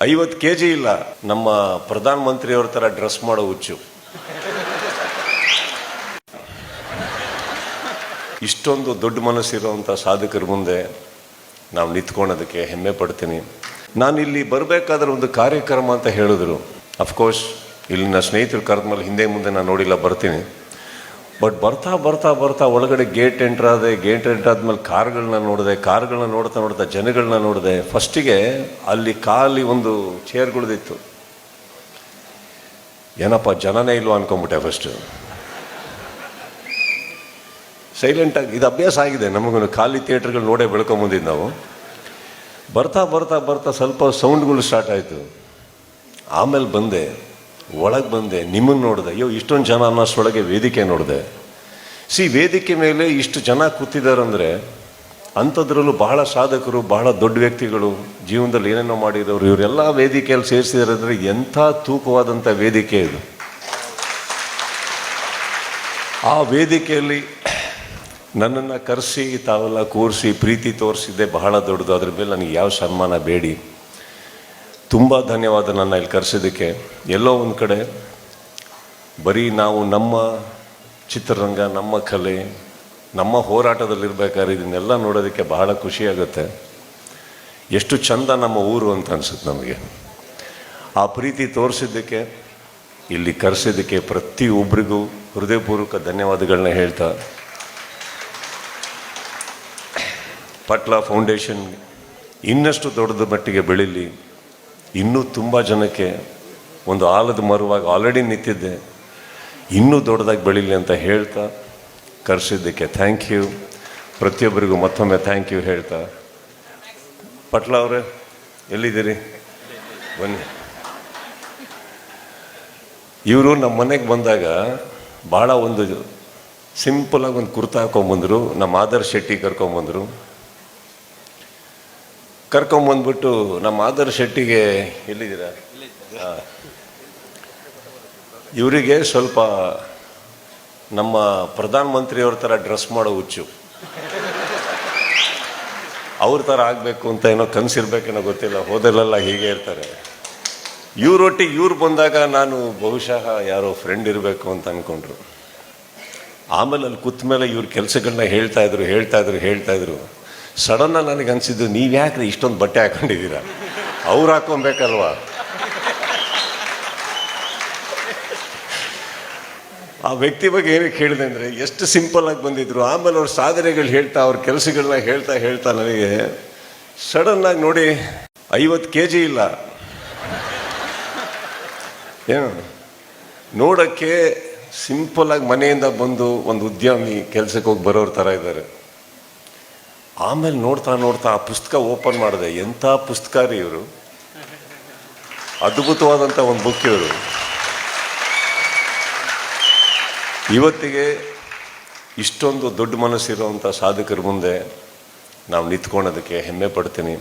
50 kg ಇಲ್ಲ. ನಮ್ಮ ಪ್ರಧಾನ ಮಂತ್ರಿಯವ್ರ ಥರ ಡ್ರೆಸ್ ಮಾಡೋ ಹುಚ್ಚು. ಇಷ್ಟೊಂದು ದೊಡ್ಡ ಮನಸ್ಸಿರುವಂಥ ಸಾಧಕರ ಮುಂದೆ ನಾವು ನಿಂತ್ಕೊಳ್ಳೋದಕ್ಕೆ ಹೆಮ್ಮೆ ಪಡ್ತೀನಿ. ನಾನು ಇಲ್ಲಿ ಬರಬೇಕಾದ್ರೆ ಒಂದು ಕಾರ್ಯಕ್ರಮ ಅಂತ ಹೇಳಿದ್ರು. ಅಫ್ಕೋರ್ಸ್ ಇಲ್ಲಿನ ಸ್ನೇಹಿತರು ಕರೆದ ಮೇಲೆ ಹಿಂದೆ ಮುಂದೆ ನಾನು ನೋಡಿಲ್ಲ, ಬರ್ತೀನಿ. ಬಟ್ ಬರ್ತಾ ಬರ್ತಾ ಬರ್ತಾ ಒಳಗಡೆ ಗೇಟ್ ಎಂಟ್ರ್ ಆದ್ಮೇಲೆ ಕಾರ್ಗಳನ್ನ ನೋಡ್ತಾ ಜನಗಳನ್ನ ನೋಡಿದೆ. ಫಸ್ಟಿಗೆ ಅಲ್ಲಿ ಖಾಲಿ ಒಂದು ಚೇರ್ಗಳದಿತ್ತು. ಏನಪ್ಪ ಜನನೇ ಇಲ್ವ ಅನ್ಕೊಂಬಿಟ್ಟೆ. ಫಸ್ಟು ಸೈಲೆಂಟಾಗಿ, ಇದು ಅಭ್ಯಾಸ ಆಗಿದೆ ನಮಗೂ, ಖಾಲಿ ಥಿಯೇಟ್ರ್ಗಳು ನೋಡೇ ಬೆಳ್ಕೊಂಬಂದಿದ್ದು ನಾವು. ಬರ್ತಾ ಬರ್ತಾ ಬರ್ತಾ ಸ್ವಲ್ಪ ಸೌಂಡ್ಗಳು ಸ್ಟಾರ್ಟ್ ಆಯಿತು. ಆಮೇಲೆ ಒಳಗೆ ಬಂದೆ, ನಿಮ್ಮನ್ನು ನೋಡಿದೆ. ಅಯ್ಯೋ ಇಷ್ಟೊಂದು ಜನ ಅನ್ನೋಷ್ಟೊಳಗೆ ವೇದಿಕೆ ನೋಡಿದೆ. ವೇದಿಕೆ ಮೇಲೆ ಇಷ್ಟು ಜನ ಕೂತಿದ್ದಾರಂದರೆ ಅಂಥದ್ರಲ್ಲೂ ಬಹಳ ಸಾಧಕರು, ಬಹಳ ದೊಡ್ಡ ವ್ಯಕ್ತಿಗಳು, ಜೀವನದಲ್ಲಿ ಏನೇನೋ ಮಾಡಿರೋರು, ಇವರೆಲ್ಲ ವೇದಿಕೆಯಲ್ಲಿ ಸೇರಿಸಿದ್ದಾರೆ ಅಂದರೆ ಎಂಥ ತೂಕವಾದಂಥ ವೇದಿಕೆ ಇದು. ಆ ವೇದಿಕೆಯಲ್ಲಿ ನನ್ನನ್ನು ಕರೆಸಿ ತಾವೆಲ್ಲ ಕೂರಿಸಿ ಪ್ರೀತಿ ತೋರಿಸಿದ್ದೆ ಬಹಳ ದೊಡ್ಡದು. ಅದ್ರ ಮೇಲೆ ನನಗೆ ಯಾವ ಸನ್ಮಾನ ಬೇಡಿ. ತುಂಬ ಧನ್ಯವಾದ ನನ್ನ ಇಲ್ಲಿ ಕರೆಸಿದ್ದಕ್ಕೆ. ಎಲ್ಲೋ ಒಂದು ಕಡೆ ಬರೀ ನಾವು ನಮ್ಮ ಚಿತ್ರರಂಗ, ನಮ್ಮ ಕಲೆ, ನಮ್ಮ ಹೋರಾಟದಲ್ಲಿರ್ಬೇಕಾದ್ರೆ ಇದನ್ನೆಲ್ಲ ನೋಡೋದಕ್ಕೆ ಬಹಳ ಖುಷಿಯಾಗುತ್ತೆ. ಎಷ್ಟು ಚಂದ ನಮ್ಮ ಊರು ಅಂತ ಅನಿಸುತ್ತೆ ನಮಗೆ. ಆ ಪ್ರೀತಿ ತೋರಿಸಿದ್ದಕ್ಕೆ, ಇಲ್ಲಿ ಕರೆಸಿದ್ದಕ್ಕೆ ಪ್ರತಿಯೊಬ್ಬರಿಗೂ ಹೃದಯಪೂರ್ವಕ ಧನ್ಯವಾದಗಳನ್ನ ಹೇಳ್ತಾ, ಪಟ್ಲ ಫೌಂಡೇಶನ್ ಇನ್ನಷ್ಟು ದೊಡ್ಡದ ಮಟ್ಟಿಗೆ ಬೆಳೀಲಿ, ಇನ್ನೂ ತುಂಬ ಜನಕ್ಕೆ ಒಂದು ಆಲದ ಮರವಾಗಿ ಆಲ್ರೆಡಿ ನಿಂತಿದ್ದೆ, ಇನ್ನೂ ದೊಡ್ಡದಾಗಿ ಬೆಳೀಲಿ ಅಂತ ಹೇಳ್ತಾ ಕರೆಸಿದ್ದಕ್ಕೆ ಥ್ಯಾಂಕ್ ಯು. ಪ್ರತಿಯೊಬ್ಬರಿಗೂ ಮತ್ತೊಮ್ಮೆ ಥ್ಯಾಂಕ್ ಯು ಹೇಳ್ತಾ, ಪಟ್ಲ ಅವರೇ ಎಲ್ಲಿದ್ದೀರಿ? ಬನ್ನಿ. ಇವರು ನಮ್ಮ ಮನೆಗೆ ಬಂದಾಗ ಭಾಳ ಒಂದು ಸಿಂಪಲಾಗಿ ಒಂದು ಕುರ್ತಾ ಹಾಕೊಂಬಂದರು. ನಮ್ಮ ಆದರ್ಶ್ ಶೆಟ್ಟಿ ಕರ್ಕೊಂಬಂದ್ಬಿಟ್ಟು ನಮ್ಮ ಆದರ್ಶ್ ಶೆಟ್ಟಿಗೆ, ಎಲ್ಲಿದ್ದೀರಾ? ಇವರಿಗೆ ಸ್ವಲ್ಪ ನಮ್ಮ ಪ್ರಧಾನ ಮಂತ್ರಿಯವ್ರ ಥರ ಡ್ರೆಸ್ ಮಾಡೋ ಹುಚ್ಚು. ಅವ್ರ ಥರ ಆಗಬೇಕು ಅಂತ ಏನೋ ಕನಸಿರ್ಬೇಕೇನೋ ಗೊತ್ತಿಲ್ಲ, ಹೋದಲ್ಲೆಲ್ಲ ಹೀಗೆ ಇರ್ತಾರೆ. ಇವರೊಟ್ಟಿಗೆ ಇವ್ರು ಬಂದಾಗ ನಾನು ಬಹುಶಃ ಯಾರೋ ಫ್ರೆಂಡ್ ಇರಬೇಕು ಅಂತ ಅಂದ್ಕೊಂಡ್ರು. ಆಮೇಲೆ ಅಲ್ಲಿ ಕೂತ ಮೇಲೆ ಇವ್ರ ಕೆಲಸಗಳನ್ನ ಹೇಳ್ತಾ ಇದ್ರು. ಸಡನ್ನಾಗಿ ನನಗೆ ಅನಿಸಿದ್ದು, ನೀವು ಯಾಕ್ರಿ ಇಷ್ಟೊಂದು ಬಟ್ಟೆ ಹಾಕೊಂಡಿದ್ದೀರಾ? ಅವ್ರು ಹಾಕೊಬೇಕಲ್ವಾ? ಆ ವ್ಯಕ್ತಿ ಬಗ್ಗೆ ಏನಕ್ಕೆ ಹೇಳಿದೆ ಅಂದರೆ, ಎಷ್ಟು ಸಿಂಪಲ್ಲಾಗಿ ಬಂದಿದ್ರು. ಆಮೇಲೆ ಅವ್ರ ಸಾಧನೆಗಳು ಹೇಳ್ತಾ, ಅವ್ರ ಕೆಲಸಗಳನ್ನ ಹೇಳ್ತಾ ನನಗೆ ಸಡನ್ನಾಗಿ ನೋಡಿ 50 kg ಇಲ್ಲ. ಏನು ನೋಡೋಕ್ಕೆ ಸಿಂಪಲ್ಲಾಗಿ ಮನೆಯಿಂದ ಬಂದು ಒಂದು ಉದ್ಯಮಿ ಕೆಲಸಕ್ಕೆ ಹೋಗಿ ಬರೋರ ಥರ ಇದ್ದಾರೆ. ಆಮೇಲೆ ನೋಡ್ತಾ ಆ ಪುಸ್ತಕ ಓಪನ್ ಮಾಡಿದೆ. ಎಂಥ ಪುಸ್ತಕ ರೀ ಇವರು! ಅದ್ಭುತವಾದಂಥ ಒಂದು ಬುಕ್ ಇವರು. ಇವತ್ತಿಗೆ ಇಷ್ಟೊಂದು ದೊಡ್ಡ ಮನಸ್ಸಿರುವಂಥ ಸಾಧಕರ ಮುಂದೆ ನಾವು ನಿಂತ್ಕೊಳ್ಳೋದಕ್ಕೆ ಹೆಮ್ಮೆ ಪಡ್ತೀನಿ.